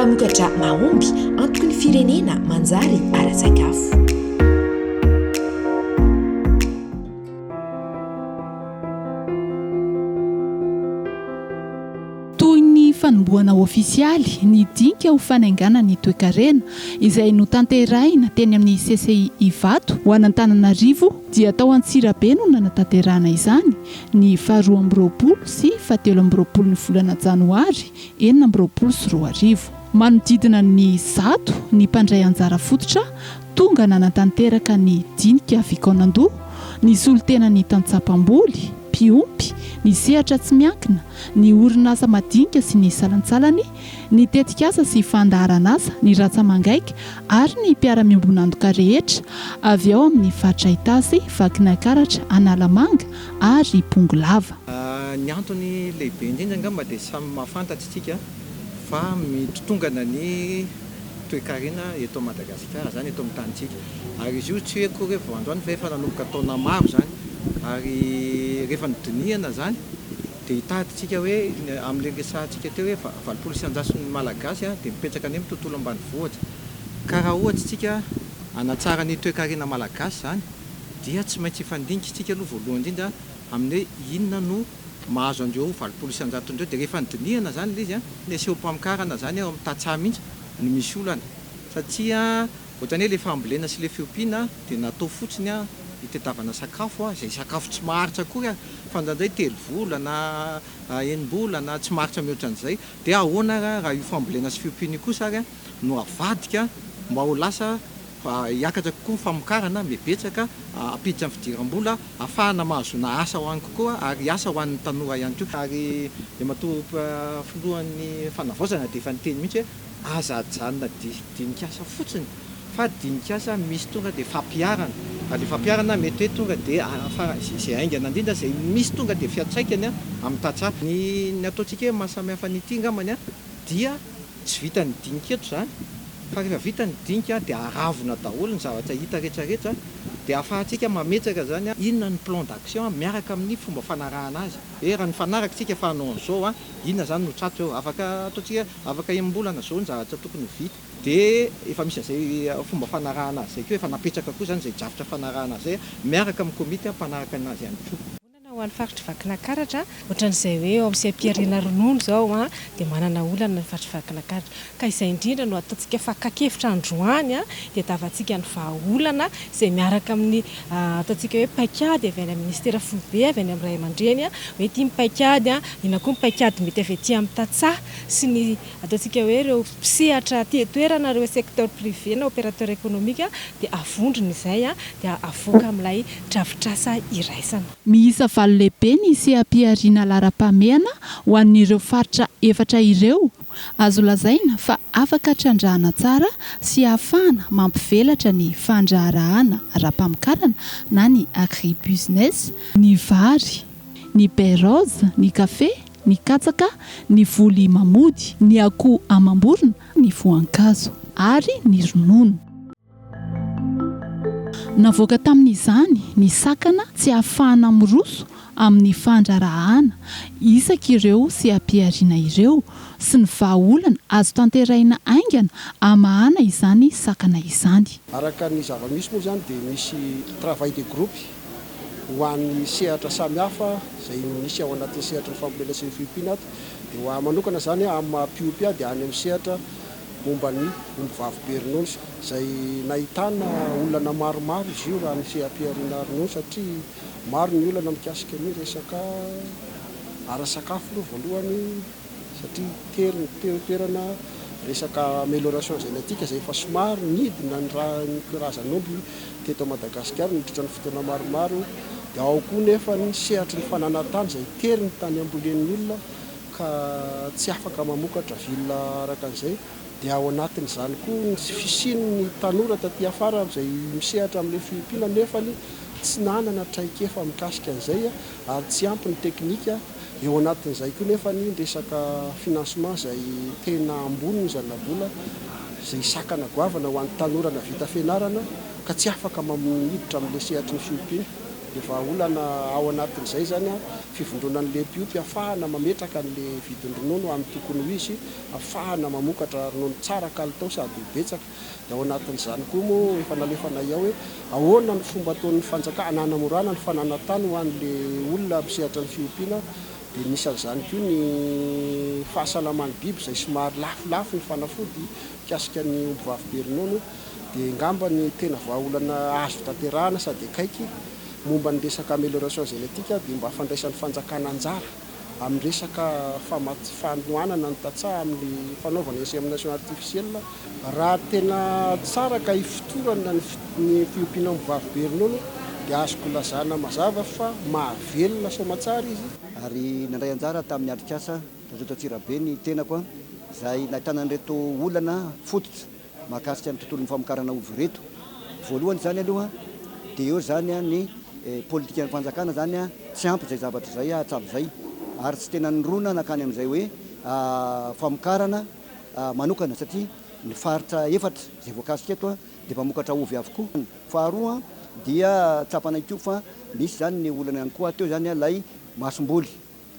mpamokatra mahomby antoky ny firenena manjary ara-tsakafo. Fanomboana ofisialy ny dinka ho fanaingana ny toe-karena izay no tanterahina teny amin'ny CCI Ivato ho an'Antananarivo dia tao Antsirabe no nanatanterahana izany ny 12 sy 17 ny volana Janoary 2024. Manodidina ny 100 ny mpandray anjara fototra tonga nanatanteraka ny dinka Vikonando, ny solitena ny Tantsapamboly, Piompy, ny sehatra tsy miankina, ny orinasa madinika sy ny salantsalany, ny tetikasa sy fandaharanasa, ny ratsamangaika ary ny mpiara-miombonandoka rehetra avy ao amin'ny faritra Itasy, Vakinakaratra, Analamanga ary Pongolava. Ny antony lehibe indrindra angamba dia samy mahafantatsika fa mitotongana ny toe-karena eto Madagasikara zany eto amin'ny tanitsika. Ary izy io tsy hoe koa rehefa androany fa efa nanomboka taona maro zany. Ary rehefa nydinihana zany dia hitaditsika hoe amin'ilay resahantsika teo hoe 700 malagasy dia mipetraka any amin'ny tontolo ambanivohitra. Ka raha ohatra tsika hanatsara ny toe-karena malagasy zany dia tsy maintsy hifandinika isika aloha voalohany indrindra amin'ny inona no mahazo andreo 700 andreo. Dia rehefa nydinihana zany ilay izy ny aseho mpamokarana zany ao amin'ny tantsaha mihitsy no misy olana satria ohatrany hoe ilay fambolena sy ilay fiompiana dia natao fotsiny hitetavana sakafo izay sakafo tsy maharitra akory fa ndraindray 3 volana 9 bolana tsy maharitra mihoatra an'izay dia ahoana raha io fambolena sy fiompiana kosa ary no avadika mba ho lasa hiakatra kokoa ny famokarana mibetsaka apiditra amin'ny fidiram-bola ahafahana mahazona asa ho any kokoa ary asa ho an'ny tanora ihany koa. Ary matoa filohan'ny fanavaozana dia efa niteny mihitsy hoe aza ajanona dinikasa fotsiny fa dinikasa misy tonga dia fampiarana. Ary fampiarana mety hoe tonga dia izay aingana indrindra izay misy tonga dia fiantraikany amin'ny tantsaha. Ny ataontsika hoe mahasamihafa n'ity angambany dia tsy vita ny dinika eto zany fa rehefa vita ny dinika dia aravona daholo ny zavatra hita rehetrarehetra dia ahafahantsika mametraka zany inona ny plan d'action miaraka amin'ny fomba fanarahana azy. Raha ny fanaraka tsika fa hanao an'izao inona zany no trato eo afaka ataontsika afaka embolana zao ny zavatra tokony vita dia efa misy an'izay fomba fanarahana azy zay koa efa napetraka koa zany izay drafitra fanarahana zay miaraka amin'ny komity mpanaraka anazy ihany koa. Ho an'ny faritra Vakinakaratra ohatran'izay hoe ao amin'ny Seha-Piarina Ronono zao dia manana olana ny faritra Vakinakaratra ka izay indrindra no ataontsika fakakevitra androany dia tavantsika ny vahaolana izay miaraka amin'ny ataontsika hoe paikady avy any amin'ny ministera foibe avy any amin'ny ray aman-dreny hoe ity mipaikady ina koa mipaikady mety avy aty amin'ny tantsaha sy ny ataontsika hoe ireo mpisehatra toerana ireo secteur privé na opérateur économique dia avondrona izay dia avoaka amin'ilay drafitrasa iraisana. Miisa lehibe ny seha-piarina lara-pameana ho an'ireo faritra efatra ireo. Azo lazaina fa afaka trandrahana tsara sy ahafahana mampivelatra ny fandraharahana ara-pamokarana na ny agribusiness, ny vary, ny berose, ny kafe, ny katsaka, ny voly mamody, ny akoho amam-borona, ny voankazo ary ny ronono. Navoaka tamin'izany ny sakana tsy ahafahana miroso amin'ny fandrarahana isak'ireo seha-piarina ireo sy ny vahaolana azo tanterahina aingana amahana izany sakana izany. Araka ny zava-misy moa zany dia misy travail de groupe ho an'ny sehatra samihafa izay misy ao anatin'ny sehatra fambolena sy ny fiompiana dia ho manokana zany amin'ny Piopia dia any amin'ny sehatra momba ny ombivavy be ronono izay nahitana olana maromaro izy io raha ny seha-piarina ronono satria maro ny olana mikasika ny resaka ara-sakafo aloha voalohany satria toerana resaka amélioration génétique izay efa somary nidina ny karazan'omby teto Madagasikara niditra ny fotoana maromaro dia ao koa nefa ny sehatry ny fananantany izay tery ny tany ambolen'ny olona ka tsy afaka mamokatra villa araka an'izay dia ao anatin'izany koa ny fisian'ny tanora taty afara izay misehatra amin'ny fiompiana nefa tsy nanana traikefa mikasika an'izay ary tsy ampy ny teknika eo anatin'izay koa nefa ny resaka financement izay tena ambony ny zanabola izay sakana goavana ho an'ny tanora na vita fianarana ka tsy afaka mamiditra amin'ilay sehatry ny fiompiana dia efa olana ao anatin'izay zany a fivondronan'le piopy ahafahana mametraka n'le vidin-dronono amin'ny tokony ho izy, ahafahana mamokatra ronono tsara kalitao sady betsaka. Dia ao anatin'izany koa moa efa nalefana ao hoe ahoana ny fomba ataon'ny fanjakana hanamorana ny fananantany ho an'le olona misehatra ny fiompiana. Dia nisan'izany koa ny fahasalaman'ny biby izay somary lafolafo ny fanafody mikasika ny ombivavy be ronono. Dia ngamba ny tena vahaolana azo tanterahana sady akaiky momba ny resaka amélioration génétique dia mba fandraisan'ny fanjakana anjara amin'ny resaka fanohanana ny tatsaha amin'ny fanaovana insémination artificielle. Raha tena tsara ka hifotorana ny fiompiana ombivavy be ronono dia azoko lazana mazava fa mahavelona soamantsara izy. Ary nandray anjara tamin'ny Andrikasa Tatsirabe ny tenako izay nahitana an'ireto olana fototra mahakasika ny tontolon'ny famokarana ovy reto. Voalohany zany aloha dia eo zany ny politika ny fanjakana zany tsy ampy izay zavatra izay hatsabo izay, ary tsy tena nirona nakany amin'izay hoe famokarana manokana satria ny faritra efatra izay voakasika eto dia mpamokatra ovy avokoa. Faharoa dia tsapana koa fa misy zany ny olana ihany koa teo zany lay masomboly.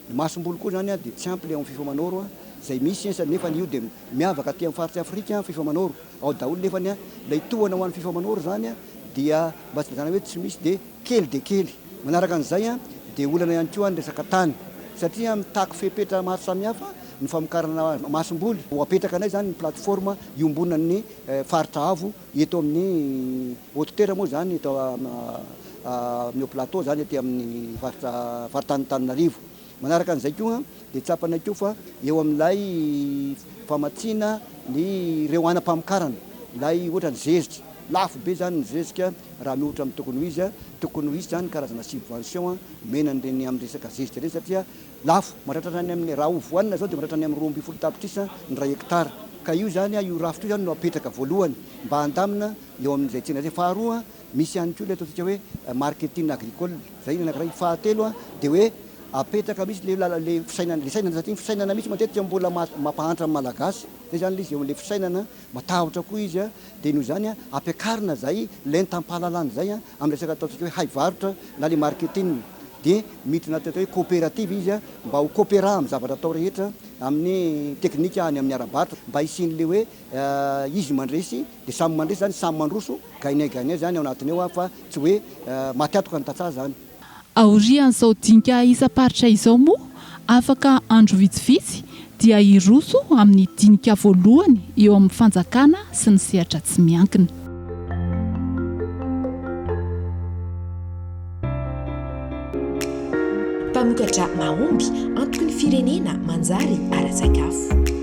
Ny masomboly koa zany dia tsy ampy le amin'ny fifamanoro izay misy nefa io dia miavaka aty amin'ny faritra Afrika fifamanoro ao daholo nefa lay tohana ho an'ny fifamanoro zany dia mba tsy zany hoe tsy misy dia kely dia kely. Manaraka an'izay dia olana ihany koa ny resaka tany satria mitaky fepetra maro samihafa ny famokarana masomboly. Ho apetraka anay zany ny plateforme iombonan'ny faritra avo eto amin'ny haute-terre moa zany eto amin'ny plateau zany ety amin'ny faritanin-Tananarivo. Manaraka an'izay koa dia tsapana koa fa eo amin'ilay famatsiana ny ireo anam-pamokarana lay ohatra ny zezika lafo be zany ny zezika raha mihoatra amin'ny tokony ho izy zany karazana subvention menan'ireny amin'ny resaka zezika ireny satria lafo mahatratra any amin'ny raha ovoanina zao dia mahatratra any amin'ny 12 tapitrisa ny ray hektara. Ka io zany io rafitra io zany no apetraka voalohany mba handamina eo amin'izay tsena zay. Faharoa misy ihany koa le ataontsika hoe marketing agricole zay ny anankiray. Fahatelo dia hoe apetraka misy le fisainana satria fisainana misy matetika mbola mampahantra amin'ny malagasy zay zany izy eo amin'le fisainana matahotra koa izy dia noho izany ampiakarina zay lentam-pahalalana zay amin'ny resaka ataontsika hoe haivarotra na le marketing. Dia miditra natao hoe coopérative izy mba ho coopéra amin'ny zavatra atao rehetra amin'ny teknika any amin'ny ara-barotra mba hisin'le hoe izy mandresy dia samy mandresy zany samy mandroso gainay zany ao anatiny eo fa tsy hoe matiatoka ny tatsaha zany. Aorian'izao dinika isa-paritra izao moa afaka andro vitsivitsy dia hiroso amin'ny dinika voalohany eo amin'ny fanjakana sy ny sehatra tsy miankina. Mpamokatra mahomby antoky ny firenena manjary ara-tsakafo.